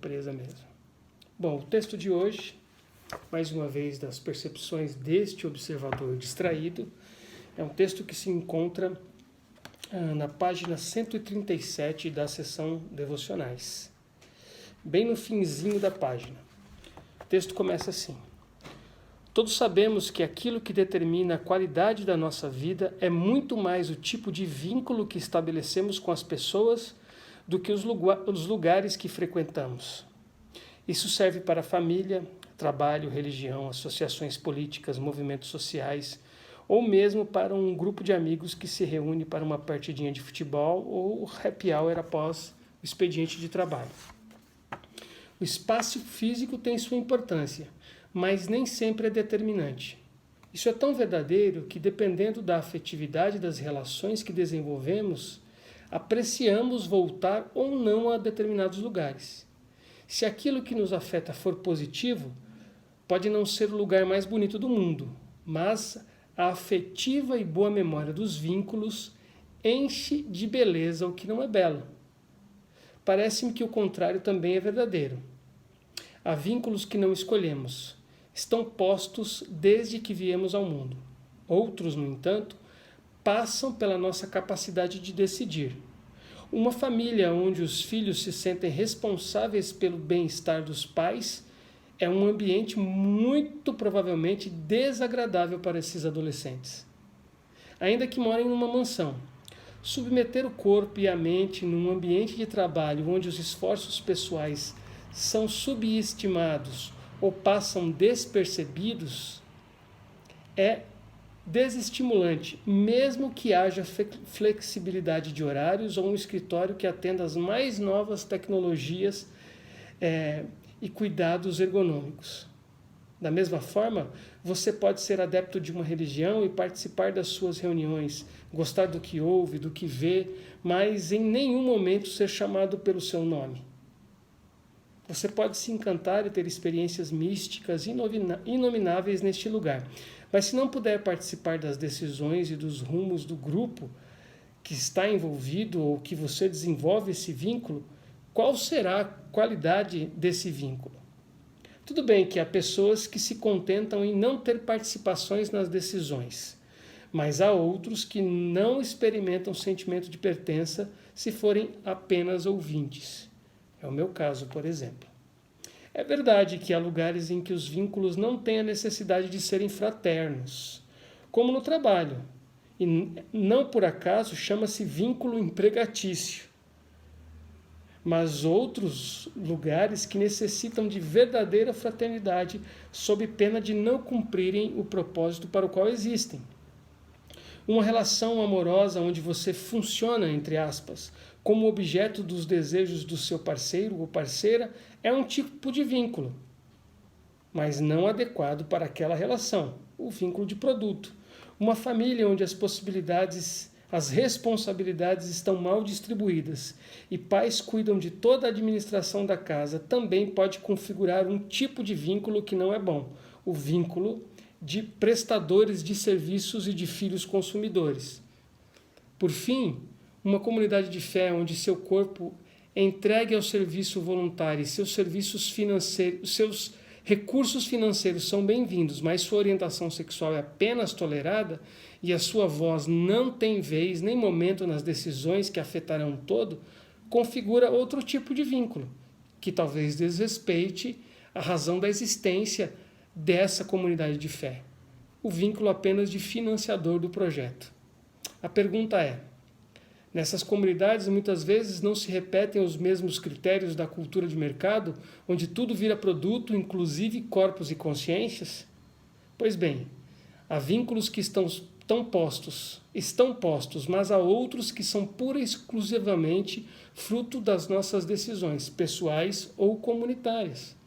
Presa mesmo. Bom, o texto de hoje, mais uma vez das percepções deste observador distraído, é um texto que se encontra na página 137 da seção devocionais, bem no finzinho da página. O texto começa assim: todos sabemos que aquilo que determina a qualidade da nossa vida é muito mais o tipo de vínculo que estabelecemos com as pessoas do que os lugares que frequentamos. Isso serve para a família, trabalho, religião, associações políticas, movimentos sociais, ou mesmo para um grupo de amigos que se reúne para uma partidinha de futebol ou happy hour após o expediente de trabalho. O espaço físico tem sua importância, mas nem sempre é determinante. Isso é tão verdadeiro que, dependendo da afetividade das relações que desenvolvemos, apreciamos voltar ou não a determinados lugares. Se aquilo que nos afeta for positivo, pode não ser o lugar mais bonito do mundo, mas a afetiva e boa memória dos vínculos enche de beleza o que não é belo. Parece-me que o contrário também é verdadeiro. Há vínculos que não escolhemos, estão postos desde que viemos ao mundo. Outros, no entanto, passam pela nossa capacidade de decidir. Uma família onde os filhos se sentem responsáveis pelo bem-estar dos pais é um ambiente muito provavelmente desagradável para esses adolescentes. Ainda que morem numa mansão, submeter o corpo e a mente num ambiente de trabalho onde os esforços pessoais são subestimados ou passam despercebidos é desestimulante, mesmo que haja flexibilidade de horários ou um escritório que atenda às mais novas tecnologias e cuidados ergonômicos. Da mesma forma, você pode ser adepto de uma religião e participar das suas reuniões, gostar do que ouve, do que vê, mas em nenhum momento ser chamado pelo seu nome. Você pode se encantar e ter experiências místicas inomináveis neste lugar, mas se não puder participar das decisões e dos rumos do grupo que está envolvido ou que você desenvolve esse vínculo, qual será a qualidade desse vínculo? Tudo bem que há pessoas que se contentam em não ter participações nas decisões, mas há outros que não experimentam sentimento de pertença se forem apenas ouvintes. É o meu caso, por exemplo. É verdade que há lugares em que os vínculos não têm a necessidade de serem fraternos, como no trabalho, e não por acaso chama-se vínculo empregatício. Mas outros lugares que necessitam de verdadeira fraternidade, sob pena de não cumprirem o propósito para o qual existem. Uma relação amorosa onde você funciona, entre aspas, como objeto dos desejos do seu parceiro ou parceira é um tipo de vínculo, mas não adequado para aquela relação, o vínculo de produto. Uma família onde as responsabilidades estão mal distribuídas e pais cuidam de toda a administração da casa também pode configurar um tipo de vínculo que não é bom, o vínculo de prestadores de serviços e de filhos consumidores. Por fim, uma comunidade de fé onde seu corpo é entregue ao serviço voluntário e seus recursos financeiros são bem-vindos, mas sua orientação sexual é apenas tolerada e a sua voz não tem vez nem momento nas decisões que afetarão todo, configura outro tipo de vínculo, que talvez desrespeite a razão da existência dessa comunidade de fé, o vínculo apenas de financiador do projeto. A pergunta é: nessas comunidades muitas vezes não se repetem os mesmos critérios da cultura de mercado, onde tudo vira produto, inclusive corpos e consciências? Pois bem, há vínculos que estão postos, mas há outros que são pura e exclusivamente fruto das nossas decisões pessoais ou comunitárias.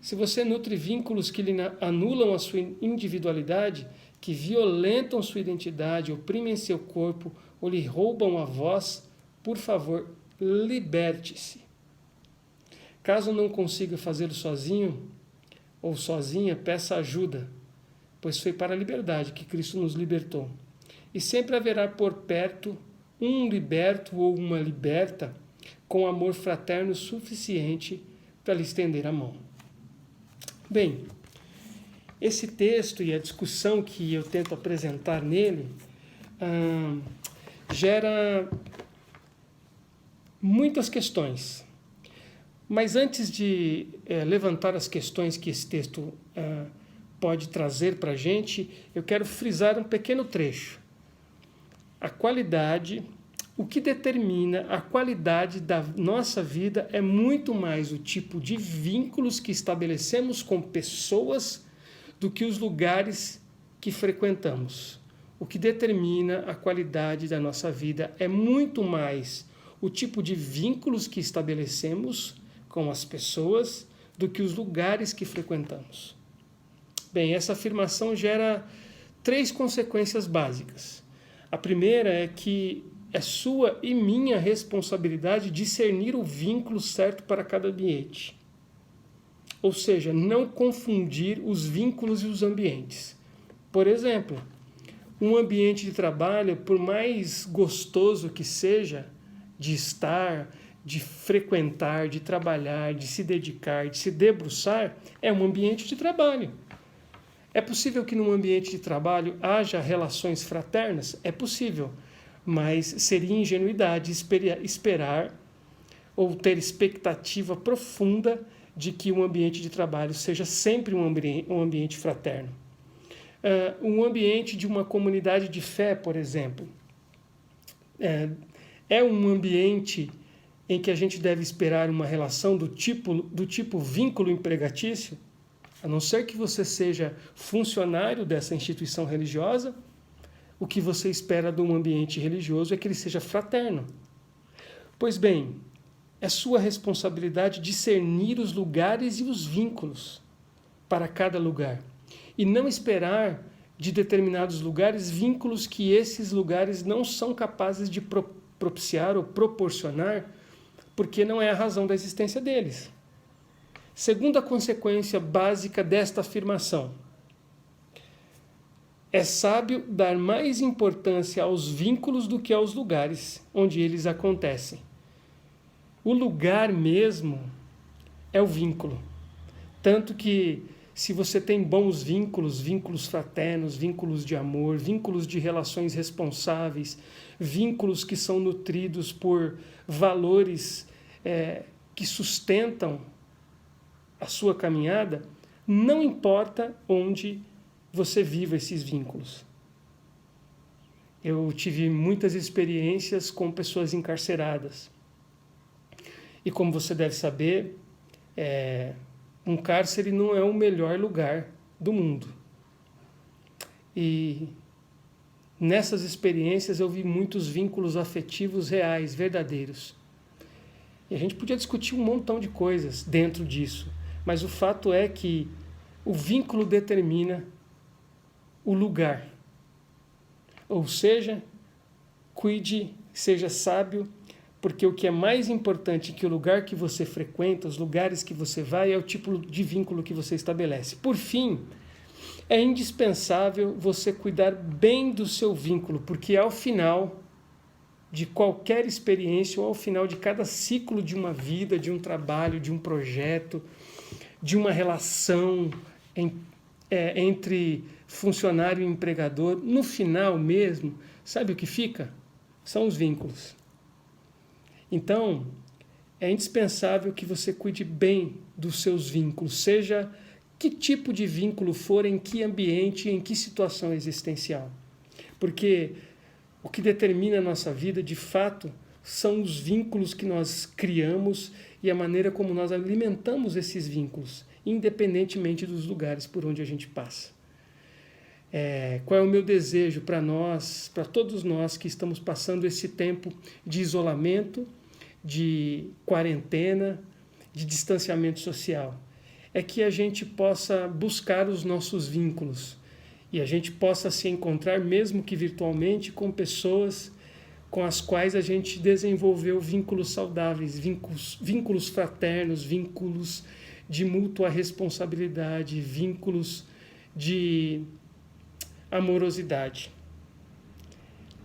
Se você nutre vínculos que lhe anulam a sua individualidade, que violentam sua identidade, oprimem seu corpo ou lhe roubam a voz, por favor, liberte-se. Caso não consiga fazê-lo sozinho ou sozinha, peça ajuda, pois foi para a liberdade que Cristo nos libertou. E sempre haverá por perto um liberto ou uma liberta com amor fraterno suficiente para lhe estender a mão. Bem, esse texto e a discussão que eu tento apresentar nele gera muitas questões. Mas antes de levantar as questões que esse texto pode trazer para a gente, eu quero frisar um pequeno trecho. A qualidade, o que determina a qualidade da nossa vida é muito mais o tipo de vínculos que estabelecemos com pessoas do que os lugares que frequentamos. O que determina a qualidade da nossa vida é muito mais o tipo de vínculos que estabelecemos com as pessoas do que os lugares que frequentamos. Bem, essa afirmação gera 3 consequências básicas. A primeira é que é sua e minha responsabilidade discernir o vínculo certo para cada ambiente. Ou seja, não confundir os vínculos e os ambientes. Por exemplo, um ambiente de trabalho, por mais gostoso que seja de estar, de frequentar, de trabalhar, de se dedicar, de se debruçar, é um ambiente de trabalho. É possível que num ambiente de trabalho haja relações fraternas? É possível, mas seria ingenuidade esperar ou ter expectativa profunda de que um ambiente de trabalho seja sempre um ambiente fraterno. Um ambiente de uma comunidade de fé, por exemplo, é um ambiente em que a gente deve esperar uma relação do tipo vínculo empregatício, a não ser que você seja funcionário dessa instituição religiosa. O que você espera de um ambiente religioso é que ele seja fraterno. Pois bem, é sua responsabilidade discernir os lugares e os vínculos para cada lugar. E não esperar de determinados lugares vínculos que esses lugares não são capazes de propiciar ou proporcionar, porque não é a razão da existência deles. Segunda consequência básica desta afirmação: é sábio dar mais importância aos vínculos do que aos lugares onde eles acontecem. O lugar mesmo é o vínculo. Tanto que, se você tem bons vínculos, vínculos fraternos, vínculos de amor, vínculos de relações responsáveis, vínculos que são nutridos por valores que sustentam a sua caminhada, não importa onde você viva esses vínculos. Eu tive muitas experiências com pessoas encarceradas. E como você deve saber, um cárcere não é o melhor lugar do mundo. E nessas experiências eu vi muitos vínculos afetivos reais, verdadeiros. E a gente podia discutir um montão de coisas dentro disso, mas o fato é que o vínculo determina o lugar. Ou seja, cuide, seja sábio, porque o que é mais importante que o lugar que você frequenta, os lugares que você vai, é o tipo de vínculo que você estabelece. Por fim, é indispensável você cuidar bem do seu vínculo, porque ao final de qualquer experiência, ou ao final de cada ciclo de uma vida, de um trabalho, de um projeto, de uma relação entre funcionário e empregador, no final mesmo, sabe o que fica? São os vínculos. Então, é indispensável que você cuide bem dos seus vínculos, seja que tipo de vínculo for, em que ambiente, em que situação existencial. Porque o que determina a nossa vida, de fato, são os vínculos que nós criamos e a maneira como nós alimentamos esses vínculos, independentemente dos lugares por onde a gente passa. Qual é o meu desejo para nós, para todos nós que estamos passando esse tempo de isolamento, de quarentena, de distanciamento social? É que a gente possa buscar os nossos vínculos e a gente possa se encontrar, mesmo que virtualmente, com pessoas com as quais a gente desenvolveu vínculos saudáveis, vínculos fraternos, vínculos de mútua responsabilidade, vínculos de amorosidade.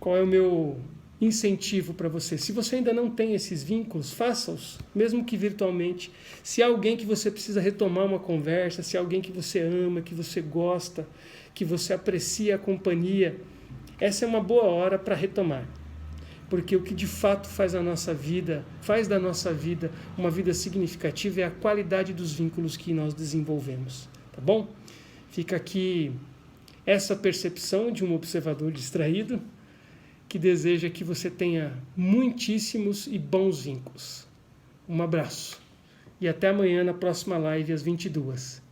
Qual é o meu incentivo para você. Se você ainda não tem esses vínculos, faça-os, mesmo que virtualmente. Se há alguém que você precisa retomar uma conversa, se há alguém que você ama, que você gosta, que você aprecia a companhia, essa é uma boa hora para retomar. Porque o que de fato faz da nossa vida uma vida significativa é a qualidade dos vínculos que nós desenvolvemos, tá bom? Fica aqui essa percepção de um observador distraído que deseja que você tenha muitíssimos e bons vínculos. Um abraço e até amanhã na próxima live às 22h.